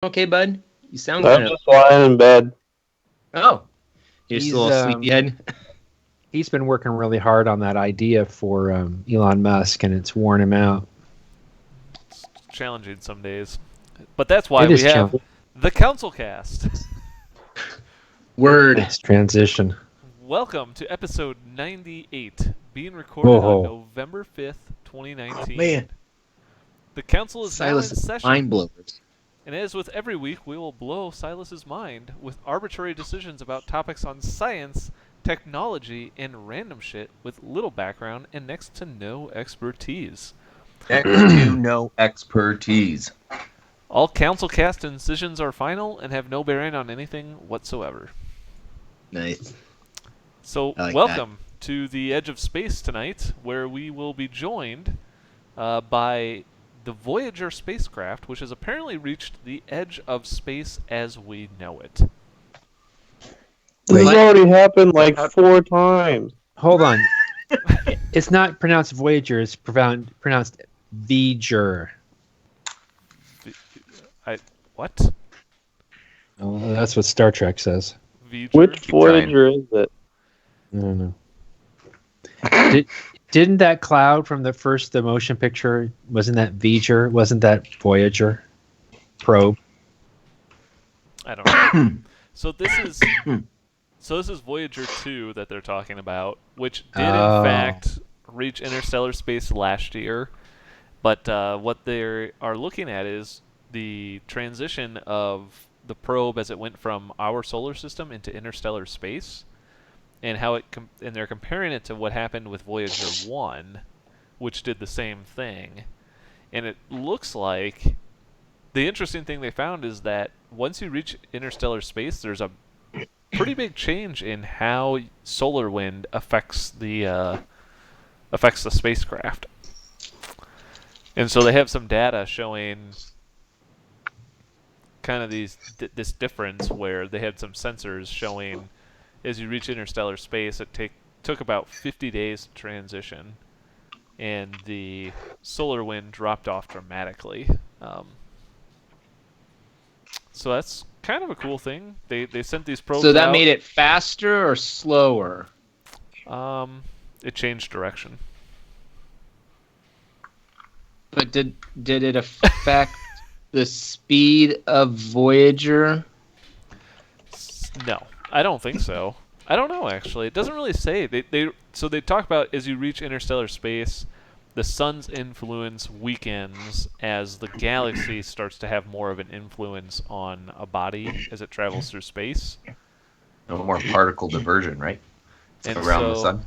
Okay, bud? You sound I'm kind of... just lying in bed. Oh, you're He's still a sleepyhead? he's been working really hard on that idea for Elon Musk, and it's worn him out. It's challenging some days. But that's why It we is have challenging. the CouncilCast. Word. Nice transition. Welcome to episode 98, being recorded on November 5th, 2019. Oh, man. The council is Silas now in is session. mind blowers. And as with every week, we will blow Silas's mind with arbitrary decisions about topics on science, technology, and random shit with little background and next to no expertise. Next to no expertise. All CouncilCast decisions are final and have no bearing on anything whatsoever. Nice. So, I like welcome to the Edge of Space tonight, where we will be joined by the Voyager spacecraft, which has apparently reached the edge of space as we know it. This has Wait. already happened like 4 times. Hold on. It's not pronounced Voyager. It's pronounced Voyager. What? Oh, that's what Star Trek says. Voyager? Which Voyager is it? I don't know. Didn't that cloud from the motion picture, wasn't that Voyager? Wasn't that Voyager probe? I don't know. So this is Voyager 2 that they're talking about, which did in fact reach interstellar space last year. But what they are looking at is the transition of the probe as it went from our solar system into interstellar space, and how and they're comparing it to what happened with Voyager 1, which did the same thing. And it looks like the interesting thing they found is that once you reach interstellar space, there's a pretty big change in how solar wind affects the spacecraft. And so they have some data showing kind of this difference where they had some sensors showing as you reach interstellar space, it took about 50 days to transition, and the solar wind dropped off dramatically. So that's kind of a cool thing. They sent these probes So that out. made it faster or slower? It changed direction. But did it affect the speed of Voyager? No, I don't think so. I don't know, actually. It doesn't really say. So they talk about as you reach interstellar space, the sun's influence weakens as the galaxy starts to have more of an influence on a body as it travels through space. No more particle diversion, right? And Around the so- sun.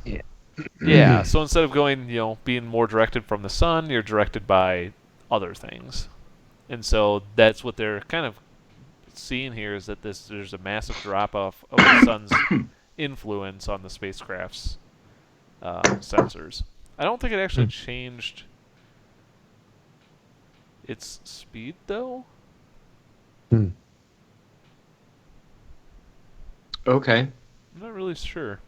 Yeah, so instead of going, being more directed from the sun, you're directed by other things. And so that's what they're kind of seeing here, is that there's a massive drop-off of the sun's influence on the spacecraft's sensors. I don't think it actually changed its speed, though. Okay. I'm not really sure.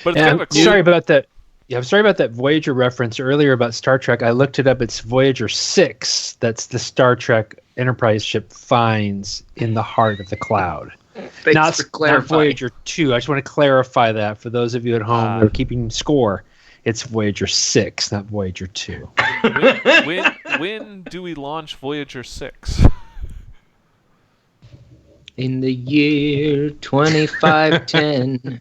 But it's Yeah, kind of a cool... sorry about that. Yeah, I'm sorry about that Voyager reference earlier about Star Trek. I looked it up. It's Voyager 6. That's the Star Trek Enterprise ship finds in the heart of the cloud. Thanks Not for clarifying. Voyager 2. I just want to clarify that for those of you at home who are keeping score. It's Voyager 6, not Voyager 2. when do we launch Voyager 6? In the year 2510,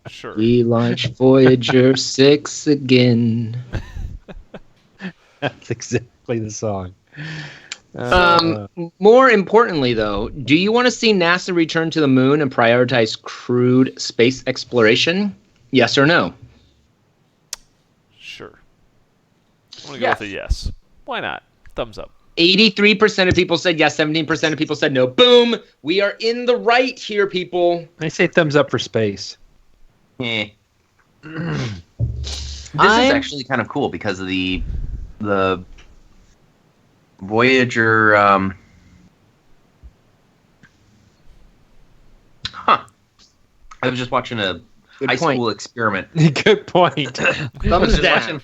Sure. we launch Voyager 6 again. That's exactly the song. More importantly, though, do you want to see NASA return to the moon and prioritize crewed space exploration? Yes or no? Sure. I'm going to go with a yes. Why not? Thumbs up. 83% of people said yes, 17% of people said no. Boom! We are in the right here, people. I say thumbs up for space. This is actually kind of cool because of the Voyager. I was just watching a high school experiment. Good point. Thumbs down.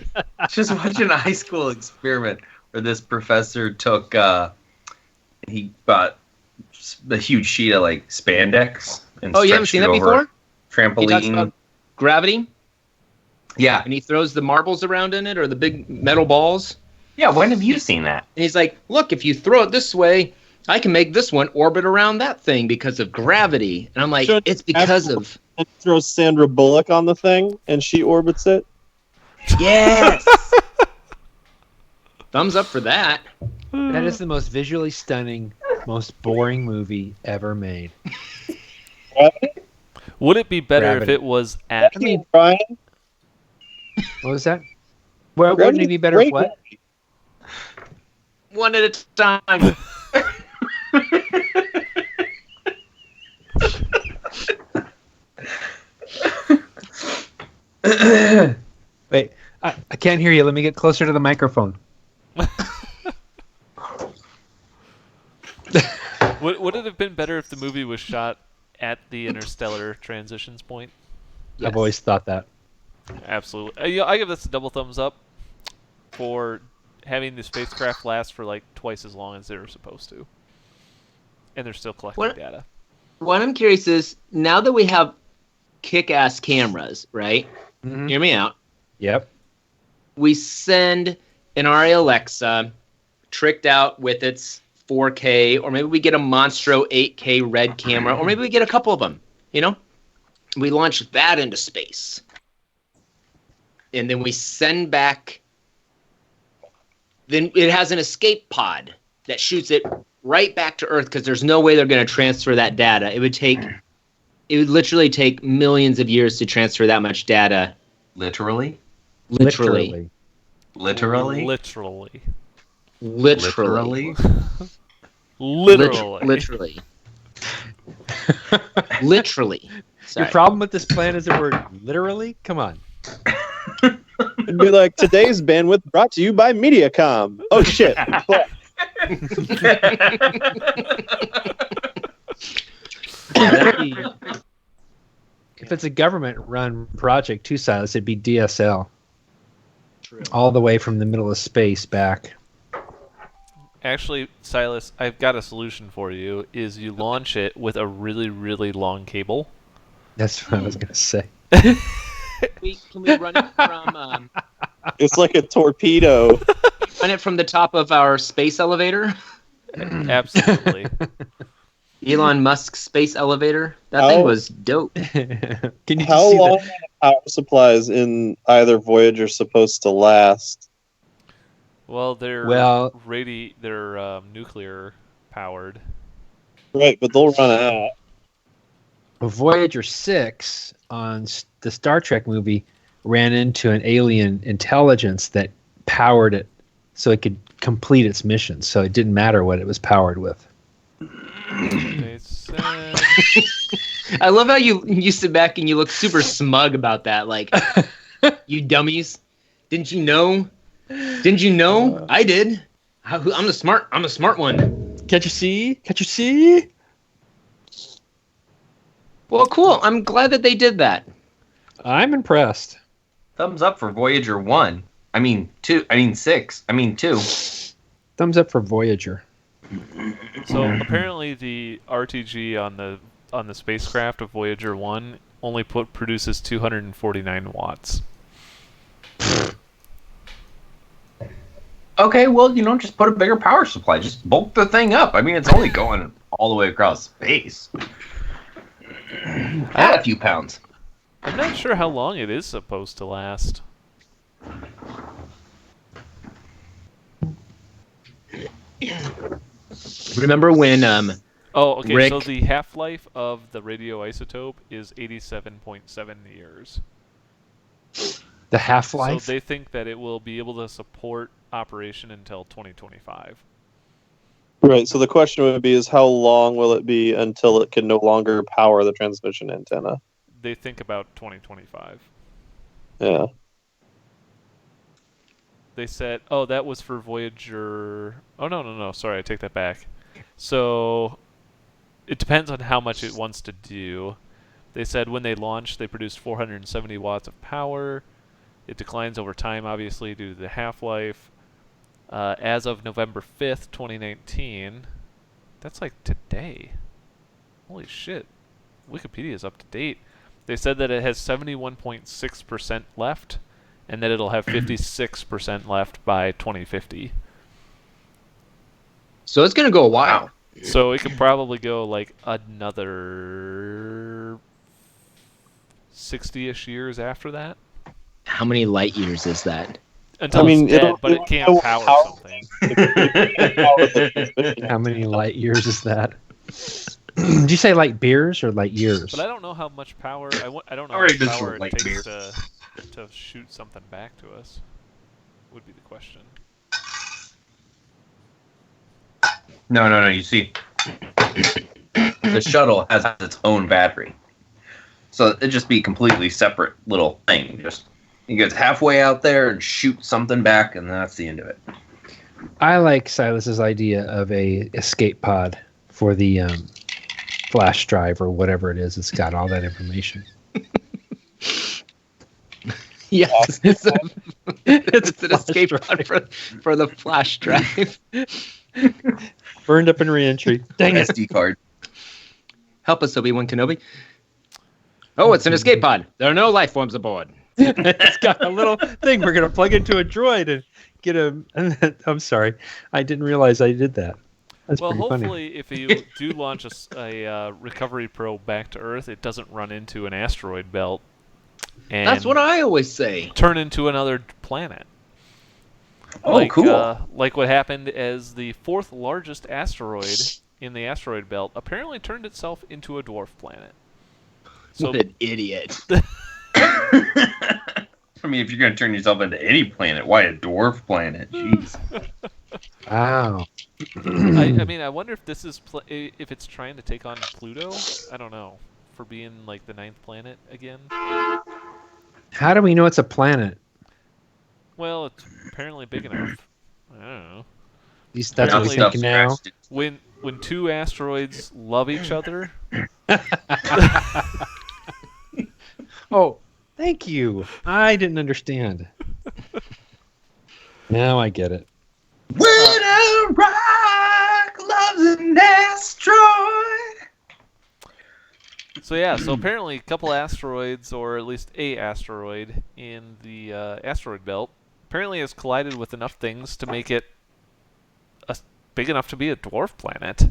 Just watching a high school experiment where this professor took he bought a huge sheet of like spandex and Oh, you haven't stretched seen it that over before? a He talks trampoline. about gravity, Yeah, and he throws the marbles around in it or the big metal balls. yeah. When have you seen that? And he's like, look, if you throw it this way, I can make this one orbit around that thing because of gravity. And I'm like, Sure, it's because of... And throws Sandra Bullock on the thing, and she orbits it. Yes! Thumbs up for that. That is the most visually stunning, most boring movie ever made. Would it be better Gravity. if it was at? I mean, Brian, what was that? Well, wouldn't it be better if what? One at a time. Wait, I can't hear you. Let me get closer to the microphone. Would it have been better if the movie was shot at the interstellar transitions point? Yes. I've always thought that. Absolutely. I give this a double thumbs up for having the spacecraft last for like twice as long as they were supposed to, and they're still collecting data. What I'm curious is, now that we have kick-ass cameras, right? Mm-hmm. Hear me out. Yep. We send an RA Alexa tricked out with its 4K, or maybe we get a Monstro 8K red camera, or maybe we get a couple of them, you know? We launch that into space. And then we send back... Then it has an escape pod that shoots it right back to Earth because there's no way they're going to transfer that data. It would literally take millions of years to transfer that much data. Literally. Literally. Literally. Literally. Literally. Literally. Literally. Sorry. Your problem with this plan is the word literally? Come on. It'd be like, today's bandwidth brought to you by Mediacom. Oh, shit. If it's a government-run project, too, Silas, it'd be DSL. True. All the way from the middle of space back. Actually, Silas, I've got a solution for you. Is you launch it with a really, really long cable. That's what I was going to say. Can we run it from It's like a torpedo. the top of our space elevator? Absolutely. Elon Musk's space elevator? That thing was dope. Can you How see long are the power supplies in either Voyager supposed to last? Well, they're they're nuclear powered. Right, but they'll run out. Voyager 6 on the Star Trek movie ran into an alien intelligence that powered it so it could complete its mission. So it didn't matter what it was powered with. They said... I love how you sit back and you look super smug about that. Like, you dummies. Didn't you know? Didn't you know? I did. I'm the smart one. Can't you see? Can't you see? Well, cool. I'm glad that they did that. I'm impressed. Thumbs up for Voyager 1. I mean 2. I mean 6. I mean 2. Thumbs up for Voyager. So apparently the RTG on the spacecraft of Voyager 1 only produces 249 watts. Okay, well, just put a bigger power supply. Just bulk the thing up. I mean, it's only going all the way across space. Add a few pounds. I'm not sure how long it is supposed to last. Remember when Oh, okay, Rick... so the half-life of the radioisotope is 87.7 years. The half-life? So they think that it will be able to support operation until 2025. Right, so the question would be is how long will it be until it can no longer power the transmission antenna? They think about 2025. Yeah. They said, oh, that was for Voyager... Oh, no, sorry, I take that back. So, it depends on how much it wants to do. They said when they launched, they produced 470 watts of power. It declines over time, obviously, due to the half-life. As of November 5th, 2019, That's like today. Holy shit. Wikipedia is up to date. They said that it has 71.6% left, and that it'll have 56% left by 2050. So it's going to go a while. So it could probably go like another 60-ish years after that. How many light years is that? Until it's dead, but it can't power something. How many light years is that? Did you say light beers or light years? But I don't know how much power. I don't know how Already much been power through it light takes beers. to shoot something back to us. Would be the question. No. You see, the shuttle has its own battery, so it'd just be completely separate little thing. Just it gets halfway out there and shoot something back, and that's the end of it. I like Silas's idea of a escape pod for the flash drive or whatever it is. It's got all that information. Yes, it's an flash escape drive. pod for the flash drive. Burned up in reentry. Dang it. SD card. Help us, Obi-Wan Kenobi. Oh, it's an escape pod. There are no life forms aboard. It's got a little thing we're going to plug into a droid and get a... I'm sorry. I didn't realize I did that. That's Well, pretty funny. hopefully, if you do launch a recovery probe back to Earth, it doesn't run into an asteroid belt and That's what I always say. turn into another planet. Oh, cool. Like what happened as the fourth largest asteroid in the asteroid belt apparently turned itself into a dwarf planet. So What an idiot. I mean, if you're going to turn yourself into any planet, why a dwarf planet? Jeez. Wow. I mean, I wonder if this is if it's trying to take on Pluto. I don't know, for being like the 9th planet again. How do we know it's a planet? Well, it's apparently big enough. I don't know. At least that's what we Apparently think now. When two asteroids love each other, Oh, thank you. I didn't understand. Now I get it. When a rock loves an asteroid. so yeah, so apparently a couple asteroids, or at least a asteroid in the asteroid belt, apparently has collided with enough things to make it big enough to be a dwarf planet.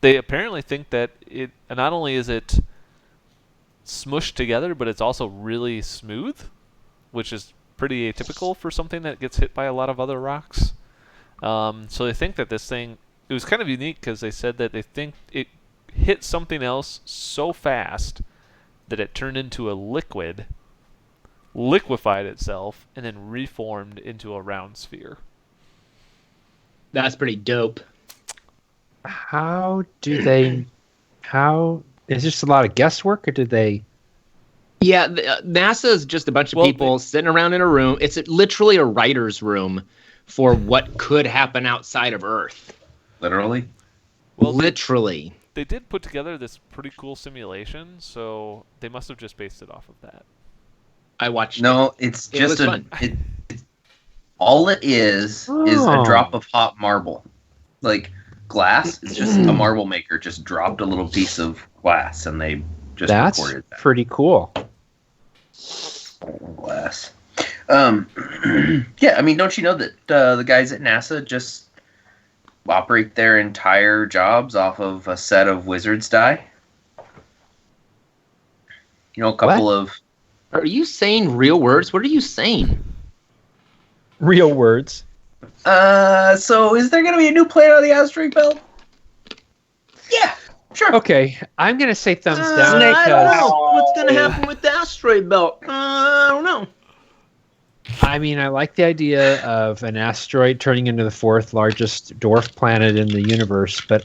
They apparently think that it not only is it smushed together, but it's also really smooth, which is pretty atypical for something that gets hit by a lot of other rocks. So they think that this thing, it was kind of unique because they said that they think it hit something else so fast that it turned into a liquid, liquefied itself, and then reformed into a round sphere. That's pretty dope. How do they... How... Is this a lot of guesswork, or did they... Yeah, NASA is just a bunch of people sitting around in a room. It's literally a writer's room for what could happen outside of Earth. Literally? Well, literally. They did put together this pretty cool simulation, so they must have just based it off of that. I watched No, it's It just was fun. all it is a drop of hot marble. Like, glass is just a marble maker just dropped a little piece of glass, and they just That's recorded that. pretty cool. Glass. Yeah, I mean, don't you know that the guys at NASA just operate their entire jobs off of a set of wizard's die? You know, a couple of... Are you saying real words? What are you saying? Real words. So is there going to be a new planet on the asteroid belt? Yeah, sure. Okay, I'm going to say thumbs down. I don't because- know. What's going to happen with the asteroid belt? I don't know. I mean, I like the idea of an asteroid turning into the fourth largest dwarf planet in the universe, but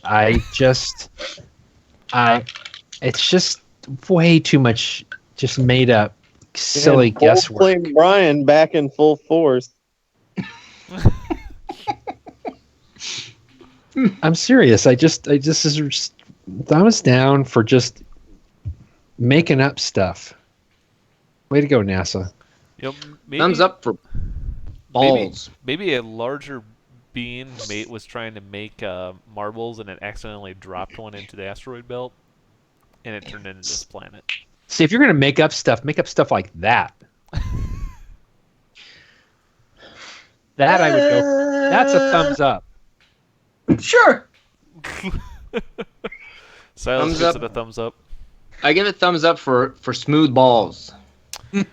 it's just way too much just made up silly And guesswork. Coldplay Brian back in full force. I'm serious. I just is thumbs down for just making up stuff. Way to go, NASA. You know, maybe, Thumbs up for balls. Maybe a larger being was trying to make marbles, and it accidentally dropped one into the asteroid belt, and it turned into this planet. See, if you're gonna make up stuff like that. That I would go. That's a thumbs up. Sure. Silas Thumbs gives up. it a thumbs up. I give it thumbs up for smooth balls. I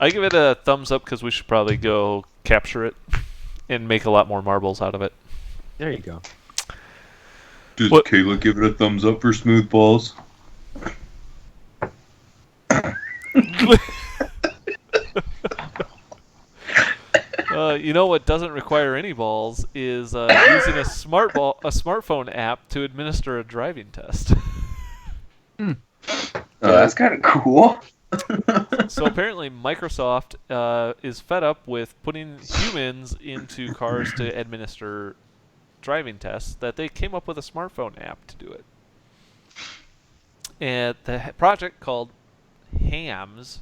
give it a thumbs up because we should probably go capture it and make a lot more marbles out of it. There you go. Does What- Kayla give it a thumbs up for smooth balls? You know what doesn't require any balls is using a smartphone app to administer a driving test. Oh, that's kind of cool. So apparently Microsoft is fed up with putting humans into cars to administer driving tests that they came up with a smartphone app to do it. And the project called HAMS,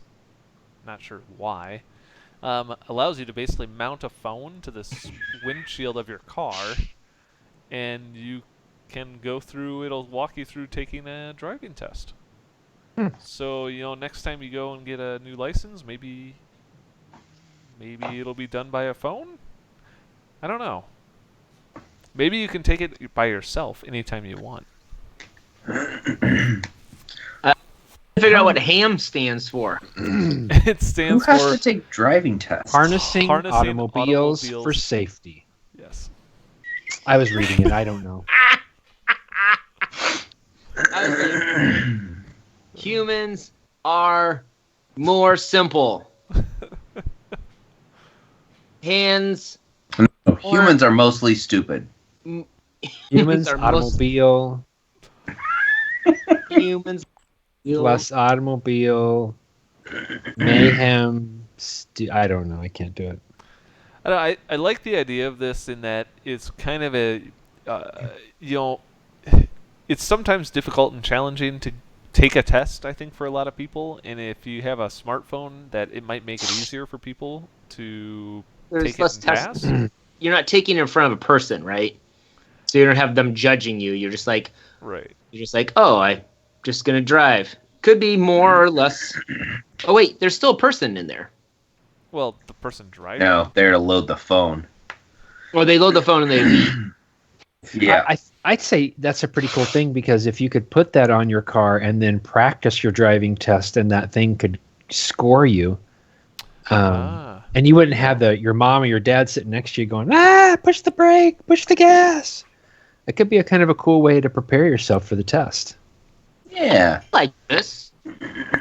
not sure why, allows you to basically mount a phone to the windshield of your car, and you can go through, it'll walk you through taking a driving test. So, next time you go and get a new license, maybe it'll be done by a phone? I don't know. Maybe you can take it by yourself anytime you want. Figure out what HAM stands for. It Who stands has for to take driving tests? Harnessing automobiles automobiles. for safety. Yes. I was reading it. I don't know. Humans are more simple. Hands. No, humans are mostly stupid. Humans, are most automobile, humans. plus automobile, mayhem. I don't know. I can't do it. I like the idea of this in that it's kind of a, it's sometimes difficult and challenging to take a test, I think, for a lot of people. And if you have a smartphone, that it might make it easier for people to take less it and tests. pass. You're not taking it in front of a person, right? So you don't have them judging you. You're just like, Right. oh, I'm just gonna drive. Could be more or less. Oh wait, there's still a person in there. Well, the person driving. No, they're to load the phone. Or they load the phone and they leave. Yeah. I'd say that's a pretty cool thing, because if you could put that on your car and then practice your driving test, and that thing could score you, and you wouldn't have your mom or your dad sitting next to you going, push the brake, push the gas. It could be a kind of a cool way to prepare yourself for the test. Yeah. I like this.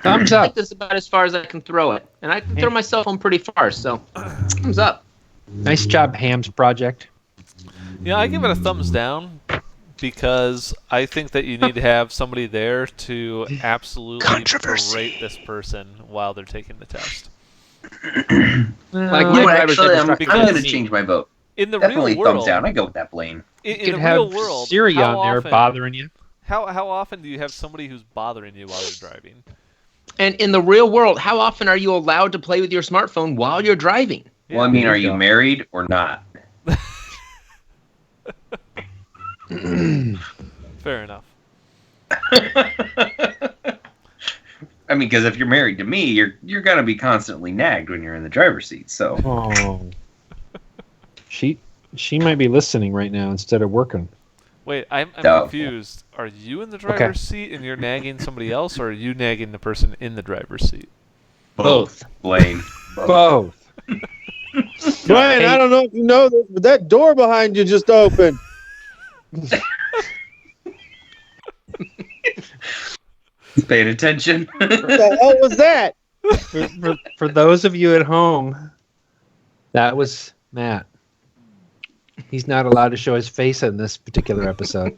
Thumbs I like up. this about as far as I can throw it, and I can throw my cell phone pretty far. So, thumbs up. Nice job, Ham's project. Yeah, I give it a thumbs down because I think that you need to have somebody there to absolutely berate this person while they're taking the test. Like You my know, driver's actually, I'm infrastructure going to me. change my vote. In the Definitely real world, thumbs down. I go with that, Blaine. in You could the have real world, Siri how on there often, bothering you. How often do you have somebody who's bothering you while you're driving? And in the real world, how often are you allowed to play with your smartphone while you're driving? Well, I mean, there are you you go. married or not? Fair enough. I mean, because if you're married to me, you're gonna be constantly nagged when you're in the driver's seat. So Oh, she might be listening right now instead of working. Wait, I'm No. confused. Are you in the driver's seat and you're nagging somebody else, or are you nagging the person in the driver's seat? Both. Blaine. Both. Brian, I don't know if you know this, but that door behind you just opened. Paying attention. What the hell was that? For those of you at home, that was Matt. He's not allowed to show his face in this particular episode.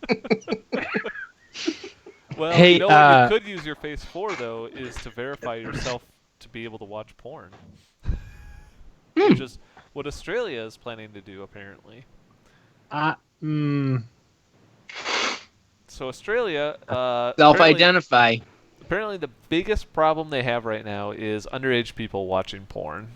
Well, Hey, you know what you could use your face for, though, is to verify yourself to be able to watch porn. Which is what Australia is planning to do, apparently. So Australia, Self-identify. apparently the biggest problem they have right now is underage people watching porn.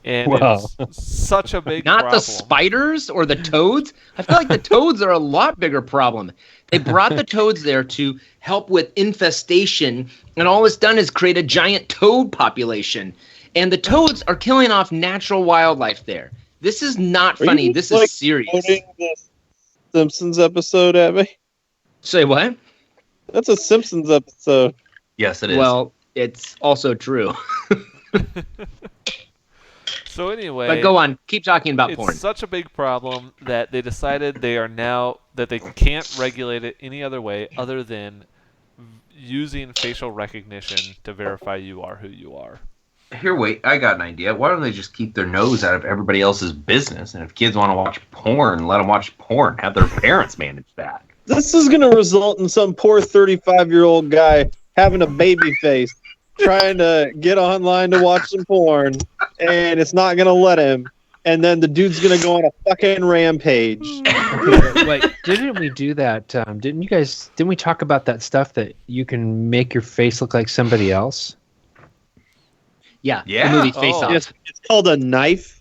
And Wow. it's such a big Not problem. the spiders or the toads. I feel like the toads are a lot bigger problem. They brought the toads there to help with infestation, and all it's done is create a giant toad population. And the toads are killing off natural wildlife there. This is not Are funny. you, This like, is serious. quoting the Simpsons episode at me? Say what? That's a Simpsons episode. Yes, it is. Well, it's also true. So anyway, But go on. Keep talking about it's porn. such a big problem that they decided that they can't regulate it any other way other than using facial recognition to verify you are who you are. Here, wait, I got an idea. Why don't they just keep their nose out of everybody else's business? And if kids want to watch porn, let them watch porn. Have their parents manage that. This is going to result in some poor 35-year-old guy having a baby face, trying to get online to watch some porn, and it's not going to let him. And then the dude's going to go on a fucking rampage. Wait, didn't we do that? Didn't we talk about that stuff that you can make your face look like somebody else? Yeah. Yeah. The movie Face Oh. Off. It's called a knife.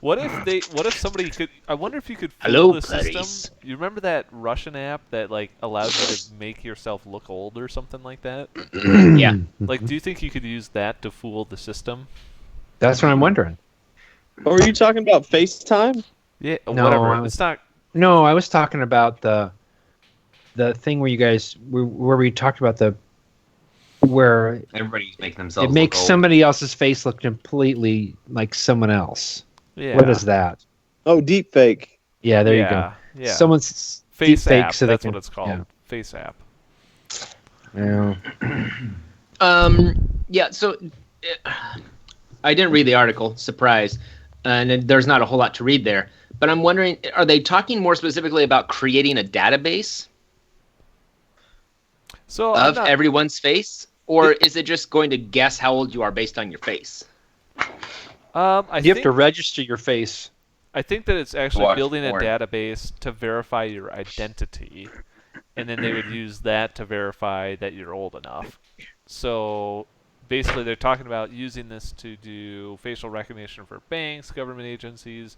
What if somebody could? I wonder if you could fool Hello, the Clarice. system. You remember that Russian app that like allows you to make yourself look old or something like that? Yeah. Like, do you think you could use that to fool the system? That's what I'm wondering. Or are you talking about FaceTime? Yeah, No, whatever. I was- It's not. No, I was talking about the thing where you guys where we talked about where Everybody's making themselves it makes look old. somebody else's face look completely like someone else. Yeah. What is that? Oh, deep fake. Yeah, there you go. Yeah. Someone's Face deep fake app. so they That's can, what it's called. Yeah. Face app. Yeah. Yeah, so I didn't read the article, surprise, and there's not a whole lot to read there. But I'm wondering, are they talking more specifically about creating a database So of everyone's face? Or is it just going to guess how old you are based on your face? I You have to register your face. I think that it's actually Watch building a porn. database to verify your identity, and then they would use that to verify that you're old enough. So basically, they're talking about using this to do facial recognition for banks, government agencies,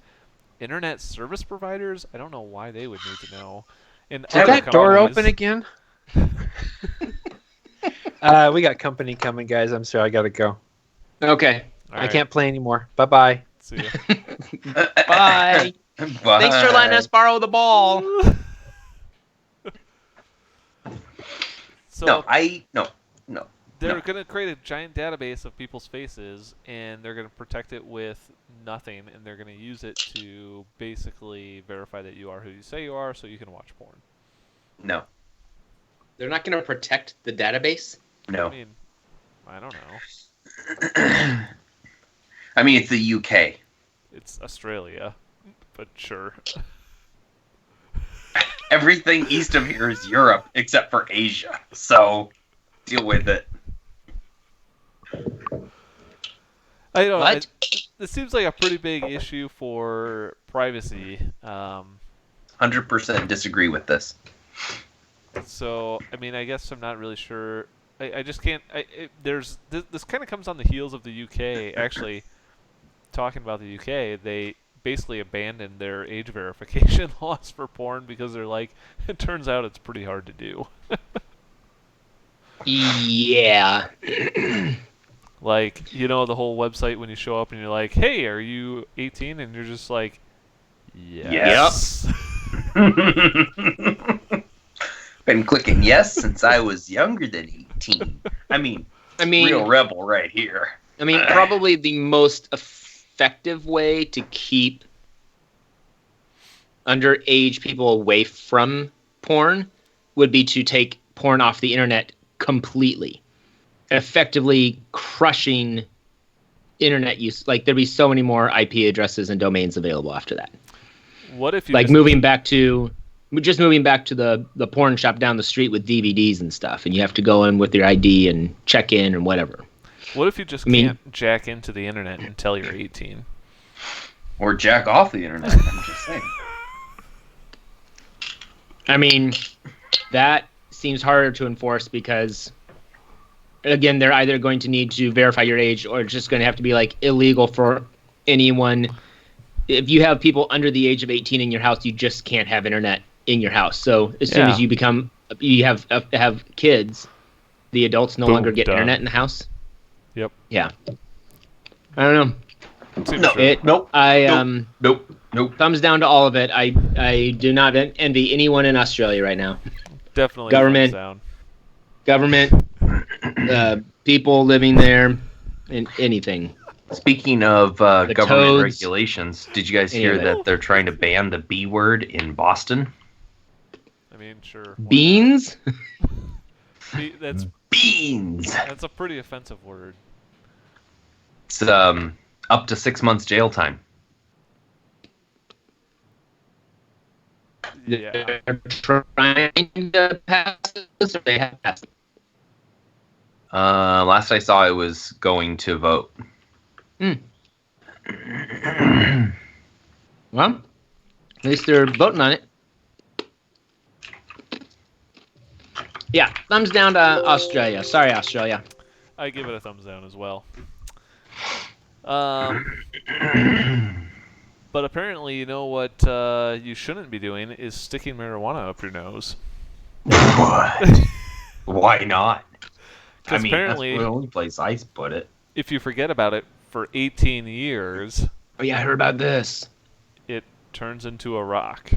internet service providers. I don't know why they would need to know. And Is other that door companies. open again? We got company coming, guys. I'm sorry, I gotta go. Okay. All I right, can't play anymore. Bye-bye. see ya. Bye. Bye. Thanks for letting us borrow the ball. So No. they're going to create a giant database of people's faces, and they're going to protect it with nothing, and they're going to use it to basically verify that you are who you say you are, so you can watch porn. No. They're not going to protect the database? No. I mean, I don't know. I mean, it's the UK. It's Australia, but sure. Everything east of here is Europe except for Asia. So deal with it. I don't know. What? This seems like a pretty big issue for privacy. 100% disagree with this. So, I mean, I guess I'm not really sure. I just can't. This kind of comes on the heels of the UK. Actually, talking about the UK, they basically abandoned their age verification laws for porn because they're like, it turns out it's pretty hard to do. Yeah. Like, the whole website when you show up and you're like, hey, are you 18? And you're just like, yes. Been clicking yes since I was younger than 18. I mean, real rebel right here. I mean, probably the most effective way to keep underage people away from porn would be to take porn off the internet completely, effectively crushing internet use. Like, there'd be so many more IP addresses and domains available after that. What if you Like just- moving back to the porn shop down the street with DVDs and stuff, and you have to go in with your ID and check in and whatever. What if you just can't jack into the internet until you're 18? Or jack off the internet, I'm just saying. I mean, that seems harder to enforce because again, they're either going to need to verify your age, or it's just going to have to be like illegal for anyone. If you have people under the age of 18 in your house, you just can't have internet in your house. So as soon as you have kids, the adults no longer get internet in the house. Yep. Yeah. I don't know. Nope. Nope. Thumbs down to all of it. I do not envy anyone in Australia right now. Definitely Government, people living there, and anything. Speaking of government toads, regulations, did you guys hear that they're trying to ban the B word in Boston? I mean, sure. Beans? That's beans. That's a pretty offensive word. It's up to 6 months jail time. Yeah. They're trying to pass this, or they have passed it? Last I saw, it was going to vote. Well, at least they're voting on it. Yeah, thumbs down to Australia. Sorry, Australia. I give it a thumbs down as well. But apparently, you know what you shouldn't be doing is sticking marijuana up your nose. What? Why not? I mean, apparently, that's the only place I put it. If you forget about it for 18 years... Oh, yeah, I heard about this. It turns into a rock.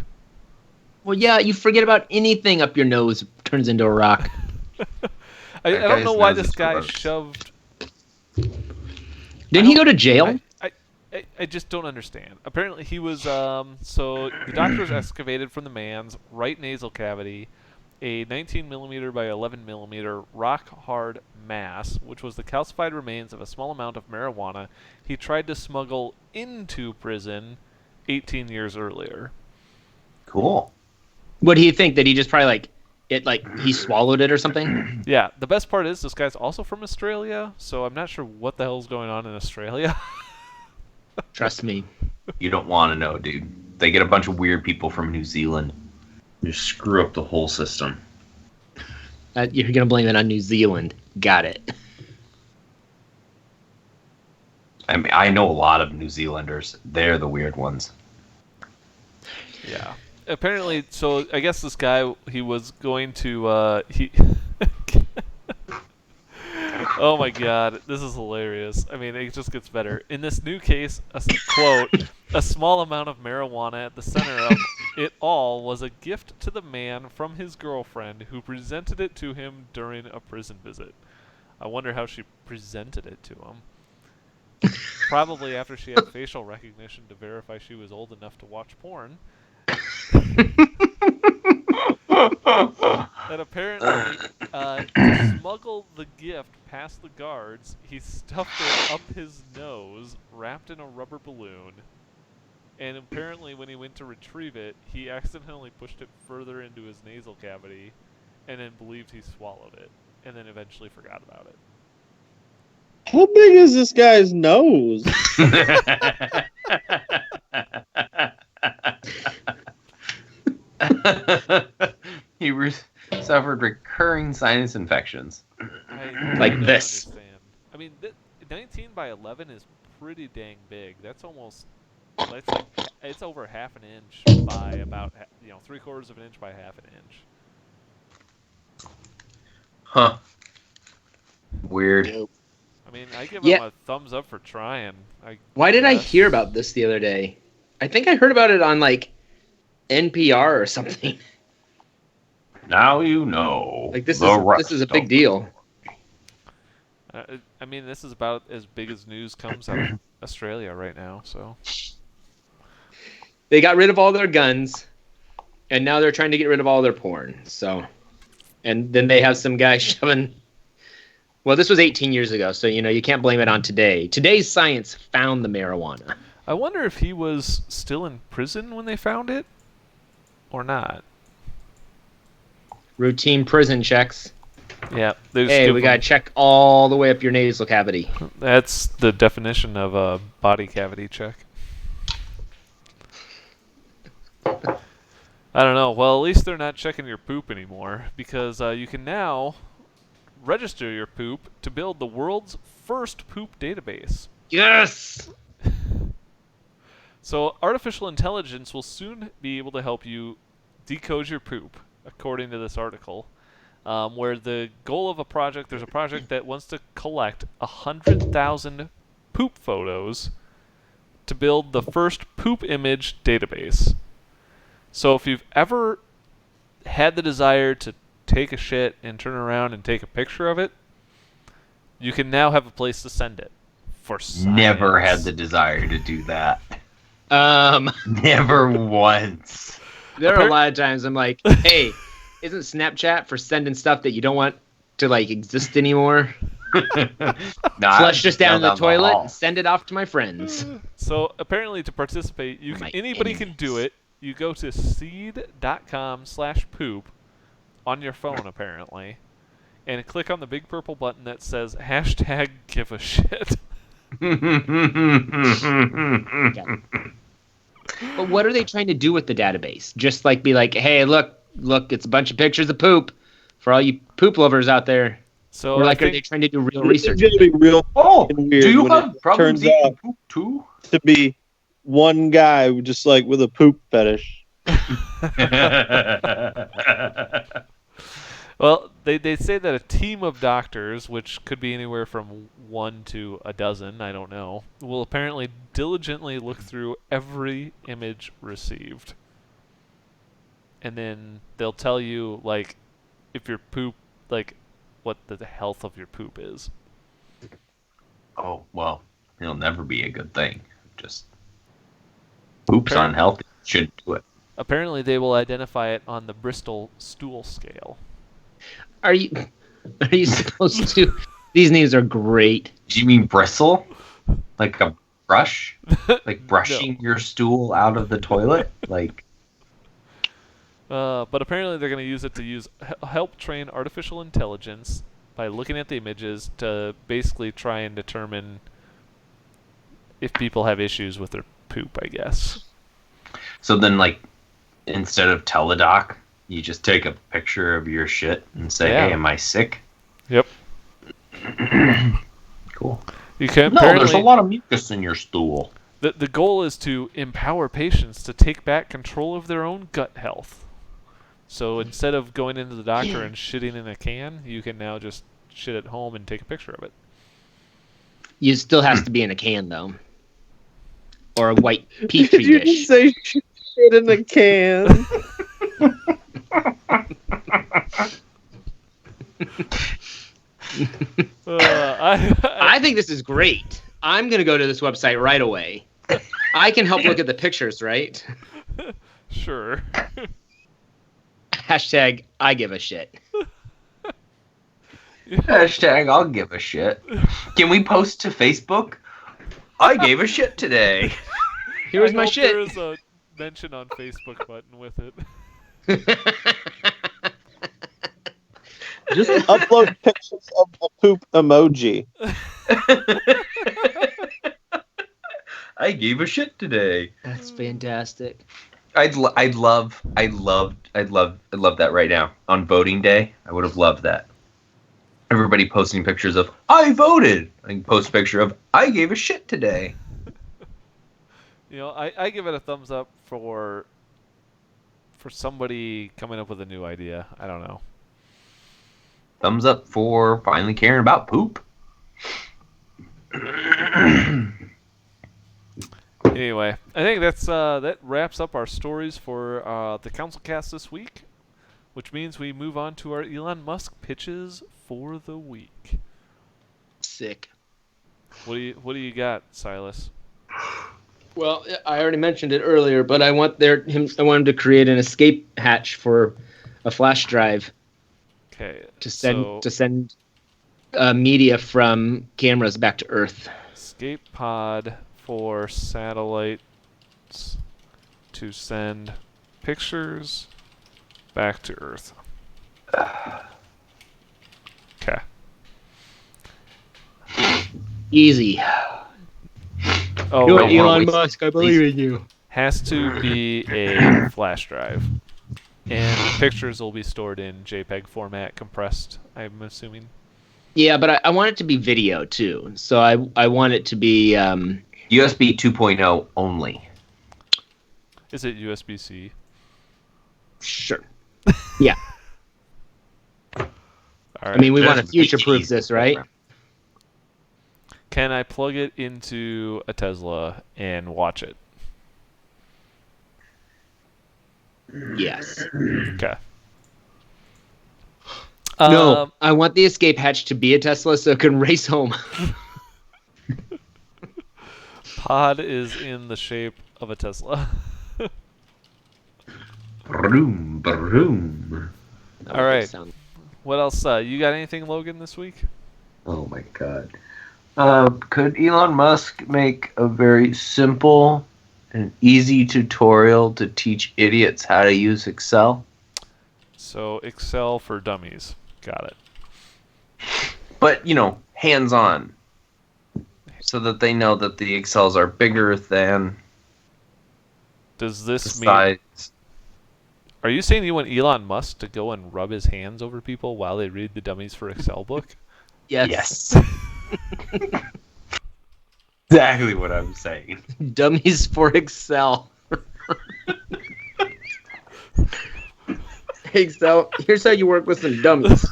Well, yeah, you forget about anything up your nose, turns into a rock. I don't know why this guy shoved... Didn't he go to jail? I just don't understand. Apparently he was, so the doctors excavated from the man's right nasal cavity a 19mm by 11mm rock-hard mass, which was the calcified remains of a small amount of marijuana he tried to smuggle into prison 18 years earlier. Cool. What do you think? That he just probably, he swallowed it or something? Yeah, the best part is this guy's also from Australia, so I'm not sure what the hell's going on in Australia. Trust me. You don't want to know, dude. They get a bunch of weird people from New Zealand. Just screw up the whole system. You're going to blame it on New Zealand. Got it. I mean, I know a lot of New Zealanders. They're the weird ones. Yeah. Apparently, so I guess this guy, he was going to, oh my god, this is hilarious. I mean, it just gets better. In this new case, quote, a small amount of marijuana at the center of it all was a gift to the man from his girlfriend who presented it to him during a prison visit. I wonder how she presented it to him. Probably after she had facial recognition to verify she was old enough to watch porn. That apparently, to smuggle the gift past the guards, he stuffed it up his nose, wrapped in a rubber balloon, and apparently when he went to retrieve it, he accidentally pushed it further into his nasal cavity, and then believed he swallowed it, and then eventually forgot about it. How big is this guy's nose? He suffered recurring sinus infections. Like this. Understand. I mean, 19 by 11 is pretty dang big. That's almost, it's over half an inch by about, 3/4 of an inch by half an inch. Huh. Weird. I mean, I give him a thumbs up for trying. Why did I hear about this the other day? I think I heard about it on, NPR or something. Now you know. This is a big deal. I mean, this is about as big as news comes out of Australia right now, so. They got rid of all their guns, and now they're trying to get rid of all their porn, so. And then they have some guy shoving... Well, this was 18 years ago, so, you can't blame it on today. Today's science found the marijuana. I wonder if he was still in prison when they found it, or not. Routine prison checks. Yeah. Hey, we gotta check all the way up your nasal cavity. That's the definition of a body cavity check. I don't know. Well, at least they're not checking your poop anymore, because you can now register your poop to build the world's first poop database. Yes. So artificial intelligence will soon be able to help you decode your poop, according to this article. Where the goal of there's a project that wants to collect 100,000 poop photos to build the first poop image database. So if you've ever had the desire to take a shit and turn around and take a picture of it, you can now have a place to send it for science. Never had the desire to do that. Um, Never once. there are a lot of times I'm like, hey, isn't Snapchat for sending stuff that you don't want to like exist anymore? Flush this down the toilet and send it off to my friends. So apparently to participate, anybody can do it. You go to seed.com/poop on your phone apparently, and click on the big purple button that says #GiveAShit. But what are they trying to do with the database? Just like be like, hey, look, it's a bunch of pictures of poop for all you poop lovers out there. So or like, are they trying to do real research? It's gonna be real Oh, weird do you when have it problems turns eating out poop too? to be one guy just like with a poop fetish. Well, they say that a team of doctors, which could be anywhere from 1 to a dozen, I don't know, will apparently diligently look through every image received. And then they'll tell you, like, if your poop, like, what the health of your poop is. Oh, well, it'll never be a good thing. Just poop's unhealthy. Shouldn't do it. Apparently they will identify it on the Bristol stool scale. Are you supposed to? These names are great. Do you mean bristle? Like a brush? Like brushing your stool out of the toilet? Like. But apparently they're going to use it to help train artificial intelligence by looking at the images to basically try and determine if people have issues with their poop, I guess. So then, like, instead of tell the doc, you just take a picture of your shit and say, hey, am I sick? Yep. Cool. You can No, there's a lot of mucus in your stool. The goal is to empower patients to take back control of their own gut health. So instead of going into the doctor and shitting in a can, you can now just shit at home and take a picture of it. You still has to be in a can though, or a white petri Did you dish. just say shit in a can? I think this is great. I'm gonna go to this website right away. I can help look at the pictures, right? Sure. #I give a shit. I'll give a shit. Can we post to Facebook? I gave a shit today. Here's my shit. There's a mention on Facebook button with it. Just upload pictures of the poop emoji. I gave a shit today. That's fantastic. I'd love that right now on voting day. I would have loved that. Everybody posting pictures of I voted. I can post a picture of I gave a shit today. You know, I give it a thumbs up for somebody coming up with a new idea. I don't know. Thumbs up for finally caring about poop. Anyway, I think that wraps up our stories for the CouncilCast this week, which means we move on to our Elon Musk pitches for the week. Sick. What do you got, Silas? Well, I already mentioned it earlier, but I want him to create an escape hatch for a flash drive. Okay. To send media from cameras back to Earth. Escape pod for satellites to send pictures back to Earth. Okay. Easy. Oh, Do wait, it, Elon Musk. I believe in you. Has to be a flash drive. And pictures will be stored in JPEG format, compressed, I'm assuming. Yeah, but I want it to be video too. So I want it to be USB 2.0 only. Is it USB-C? sure. Yeah. All right. I mean, we want to Just future-proof PCs. this, right? Can I plug it into a Tesla and watch it? Yes. Okay. No, I want the escape hatch to be a Tesla so it can race home. Pod is in the shape of a Tesla. Broom, broom. All right. What else? You got anything, Logan, this week? Oh my god. Could Elon Musk make a very simple and easy tutorial to teach idiots how to use Excel? So Excel for Dummies. Got it. But, hands-on. So that they know that the Excels are bigger than Does the this mean... size. Are you saying you want Elon Musk to go and rub his hands over people while they read the Dummies for Excel book? Yes. Exactly what I'm saying. Dummies for Excel. Excel, here's how you work with some dummies.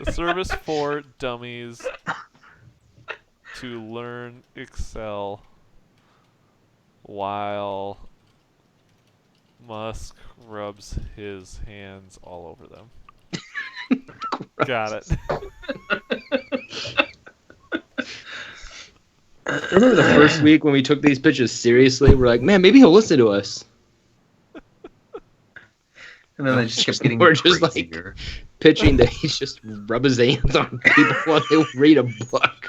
A service for dummies to learn Excel while Musk rubs his hands all over them. Got it. Remember the first week when we took these pitches seriously? We're like, man, maybe he'll listen to us. And then they just kept getting We're just crazier. Pitching that he just rub his hands on people while they read a book.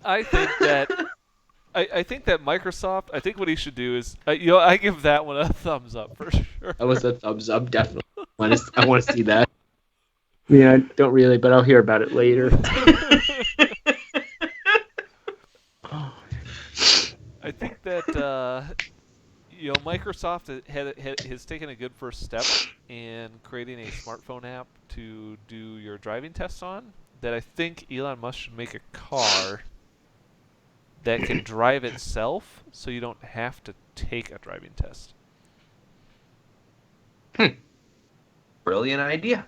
I think that I think that Microsoft. I think what he should do is, I give that one a thumbs up for sure. That was a thumbs up, definitely. I want to see that. Yeah, I don't really, but I'll hear about it later. I think that Microsoft has taken a good first step in creating a smartphone app to do your driving tests on. That I think Elon Musk should make a car that can drive itself, so you don't have to take a driving test. Brilliant idea.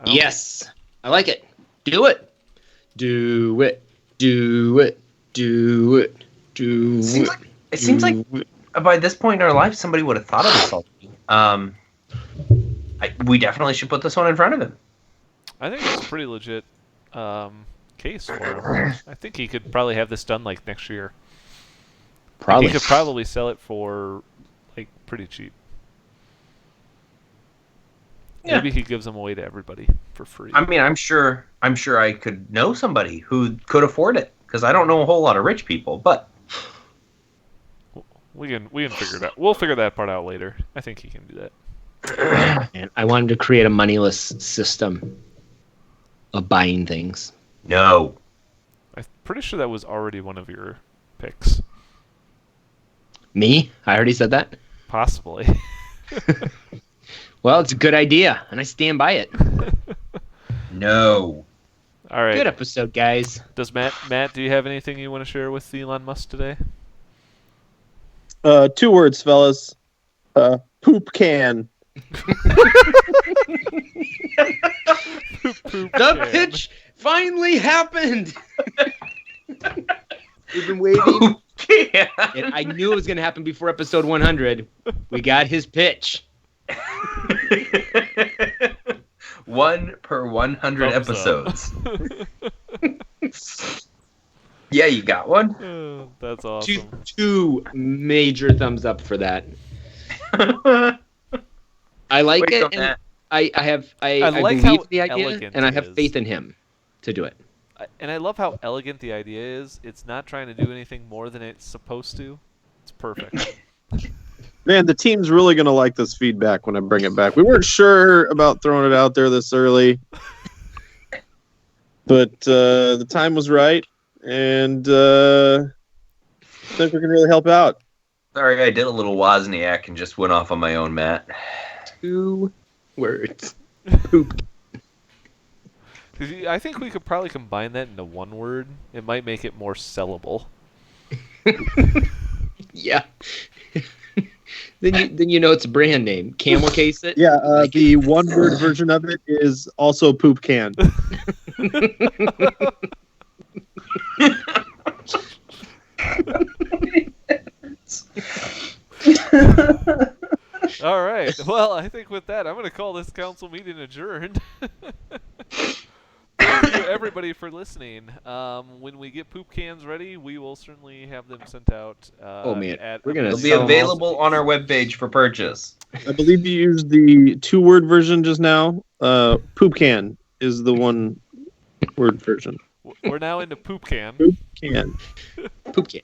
Yes, I like it. Do it. Do it. Do it. Do it. Do it. It seems like by this point in our life, somebody would have thought of this already. We definitely should put this one in front of him. I think it's a pretty legit case for him. I think he could probably have this done like next year. Probably. He could probably sell it for like pretty cheap. Yeah. Maybe he gives them away to everybody for free. I mean, I'm sure I could know somebody who could afford it, because I don't know a whole lot of rich people, but we can figure it out. We'll figure that part out later. I think he can do that. And I wanted to create a moneyless system of buying things. no. I'm pretty sure that was already one of your picks. Me? I already said that? Possibly. Well, it's a good idea, and I stand by it. No. All right. Good episode, guys. Does Matt, do you have anything you want to share with Elon Musk today? 2 words, fellas. PoopCan. The pitch finally happened. We've been waiting. Yeah. And I knew it was going to happen before episode 100. We got his pitch. 1 per 100 Thumbs episodes. Yeah, you got one. Oh, that's awesome. Two major thumbs up for that. I like Wait it. on And that. I like how believe the idea, elegant and I it have is. faith in him to do it. And I love how elegant the idea is. It's not trying to do anything more than it's supposed to. It's perfect. Man, the team's really going to like this feedback when I bring it back. We weren't sure about throwing it out there this early, but the time was right. And think we can really help out. Sorry, I did a little Wozniak and just went off on my own, Matt. 2 words. Poop. I think we could probably combine that into one word. It might make it more sellable. Yeah. then you know it's a brand name. Camel case it. Yeah, the one-word version of it is also PoopCan. All right. Well, I think with that, I'm going to call this council meeting adjourned. Thank you, everybody, for listening. When we get poop cans ready, we will certainly have them sent out. Oh, man. They'll be available on our webpage for purchase. I believe you used the two-word version just now. PoopCan is the one-word version. We're now into PoopCan. PoopCan. PoopCan.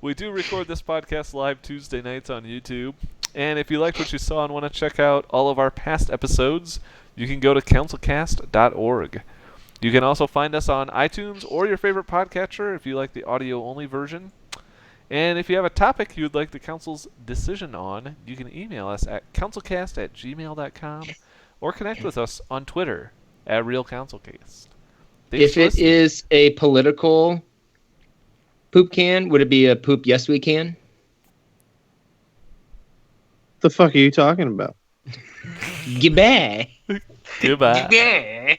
We do record this podcast live Tuesday nights on YouTube. And if you liked what you saw and want to check out all of our past episodes, you can go to CouncilCast.org. You can also find us on iTunes or your favorite podcatcher if you like the audio-only version. And if you have a topic you'd like the council's decision on, you can email us at councilcast@gmail.com or connect with us on Twitter at RealCouncilCast. If it is a political poop can, would it be a poop yes we can? The fuck are you talking about? Goodbye. Goodbye. Yeah.